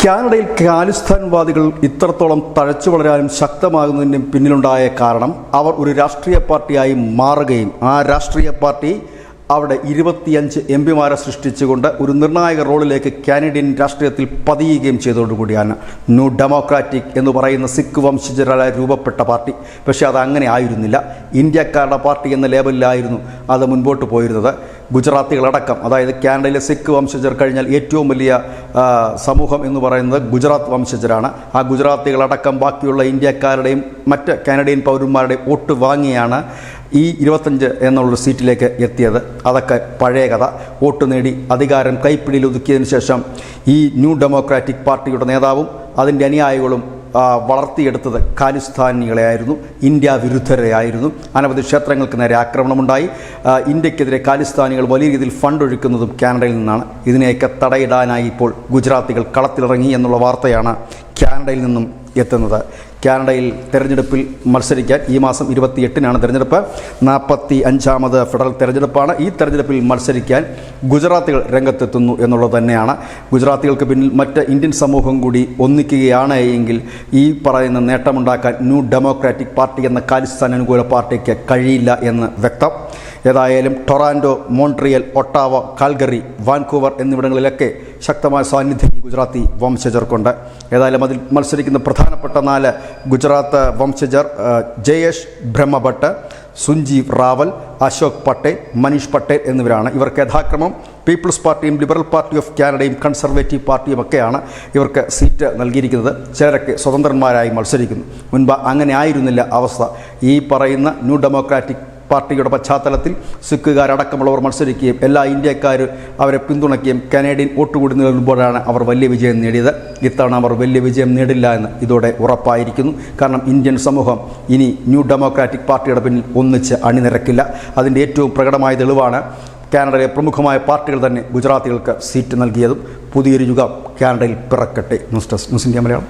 കാനഡയിൽ ഖാലിസ്ഥാൻവാദികൾ ഇത്രത്തോളം തഴച്ചു വളരാനും ശക്തമാകുന്നതിന് പിന്നിലുണ്ടായ കാരണം അവർ ഒരു രാഷ്ട്രീയ പാർട്ടിയായി മാറുകയും ആ രാഷ്ട്രീയ പാർട്ടി അവിടെ 25 എംപിമാരെ സൃഷ്ടിച്ചുകൊണ്ട് ഒരു നിർണായക റോളിലേക്ക് കാനഡിയൻ രാഷ്ട്രീയത്തിൽ പതിയുകയും ചെയ്തതോടുകൂടിയാണ് ന്യൂ ഡെമോക്രാറ്റിക് എന്ന് പറയുന്ന സിഖ് വംശജരാൽ രൂപപ്പെട്ട പാർട്ടി. പക്ഷേ അത് അങ്ങനെ ആയിരുന്നില്ല. ഇന്ത്യക്കാരുടെ പാർട്ടി എന്ന ലേബലിലായിരുന്നു അത് മുൻപോട്ട് പോയിരുന്നത്. ഗുജറാത്തികളടക്കം, അതായത് കാനഡയിലെ സിഖ് വംശജർ കഴിഞ്ഞാൽ ഏറ്റവും വലിയ സമൂഹം എന്ന് പറയുന്നത് ഗുജറാത്ത് വംശജരാണ്. ആ ഗുജറാത്തികളടക്കം ബാക്കിയുള്ള ഇന്ത്യക്കാരുടെയും മറ്റ് കാനഡിയൻ പൗരന്മാരുടെയും വോട്ട് വാങ്ങിയാണ് ഈ 25 എന്നുള്ളൊരു സീറ്റിലേക്ക് എത്തിയത്. അതൊക്കെ പഴയ കഥ. വോട്ട് നേടി അധികാരം കൈപ്പിടിയിൽ ഒതുക്കിയതിനു ശേഷം ഈ ന്യൂ ഡെമോക്രാറ്റിക് പാർട്ടിയുടെ നേതാവും അതിൻ്റെ അനുയായികളും വളർത്തിയെടുത്തത് ഖാലിസ്ഥാനികളെയായിരുന്നു, ഇന്ത്യ വിരുദ്ധരെയായിരുന്നു. അനവധി ക്ഷേത്രങ്ങൾക്ക് നേരെ ആക്രമണമുണ്ടായി. ഇന്ത്യക്കെതിരെ ഖാലിസ്ഥാനികൾ വലിയ രീതിയിൽ ഫണ്ട് ഒഴുക്കുന്നതും കാനഡയിൽ നിന്നാണ്. ഇതിനെയൊക്കെ തടയിടാനായി ഇപ്പോൾ ഗുജറാത്തികൾ കളത്തിലിറങ്ങി എന്നുള്ള വാർത്തയാണ് കാനഡയിൽ നിന്നും എത്തുന്നത്. കാനഡയിൽ തെരഞ്ഞെടുപ്പിൽ മത്സരിക്കാൻ ഈ മാസം 28-നാണ് തെരഞ്ഞെടുപ്പ്. 45ാമത് ഫെഡറൽ തെരഞ്ഞെടുപ്പാണ്. ഈ തെരഞ്ഞെടുപ്പിൽ മത്സരിക്കാൻ ഗുജറാത്തികൾ രംഗത്തെത്തുന്നു എന്നുള്ളത് തന്നെയാണ്. ഗുജറാത്തികൾക്ക് പിന്നിൽ മറ്റ് ഇന്ത്യൻ സമൂഹം കൂടി ഒന്നിക്കുകയാണ് എങ്കിൽ ഈ പറയുന്ന നേട്ടമുണ്ടാക്കാൻ ന്യൂ ഡെമോക്രാറ്റിക് പാർട്ടി എന്ന ഖാലിസ്ഥാൻ അനുകൂല പാർട്ടിക്ക് കഴിയില്ല എന്ന് വ്യക്തം. ഏതായാലും Toronto, Montreal, Ottawa, Calgary, Vancouver എന്നിവിടങ്ങളിലൊക്കെ ശക്തമായ സാന്നിധ്യം ഈ ഗുജറാത്തി വംശജർക്കുണ്ട്. ഏതായാലും അതിൽ മത്സരിക്കുന്ന പ്രധാനപ്പെട്ട 4 ഗുജറാത്ത് വംശജർ ജയേഷ് ബ്രഹ്മഭട്ട്, സുഞ്ജീവ് റാവൽ, അശോക് പട്ടേൽ, മനീഷ് പട്ടേൽ എന്നിവരാണ്. ഇവർക്ക് യഥാക്രമം പീപ്പിൾസ് പാർട്ടിയും ലിബറൽ പാർട്ടി ഓഫ് കാനഡയും കൺസർവേറ്റീവ് പാർട്ടിയും ഒക്കെയാണ് ഇവർക്ക് സീറ്റ് നൽകിയിരിക്കുന്നത്. ചിലരൊക്കെ സ്വതന്ത്രന്മാരായി മത്സരിക്കുന്നു. മുൻപ് അങ്ങനെ ആയിരുന്നില്ല അവസ്ഥ. ഈ പറയുന്ന ന്യൂ ഡെമോക്രാറ്റിക് പാർട്ടിയുടെ പശ്ചാത്തലത്തിൽ സിഖുകാരടക്കമുള്ളവർ മത്സരിക്കുകയും എല്ലാ ഇന്ത്യക്കാരും അവരെ പിന്തുണയ്ക്കുകയും കനേഡിയൻ വോട്ട് കൂടി നേടുമ്പോഴാണ് അവർ വലിയ വിജയം നേടിയത്. ഇത്തവണ അവർ വലിയ വിജയം നേടില്ല എന്ന് ഇതോടെ ഉറപ്പായിരിക്കുന്നു. കാരണം ഇന്ത്യൻ സമൂഹം ഇനി ന്യൂ ഡെമോക്രാറ്റിക് പാർട്ടിയുടെ പിന്നിൽ ഒന്നിച്ച് അണിനിരക്കില്ല. അതിൻ്റെ ഏറ്റവും പ്രകടമായ തെളിവാണ് കാനഡയിലെ പ്രമുഖമായ പാർട്ടികൾ തന്നെ ഗുജറാത്തികൾക്ക് സീറ്റ് നൽകിയതും. പുതിയൊരു യുഗം കാനഡയിൽ പിറക്കട്ടെ. News desk news India Malayalam.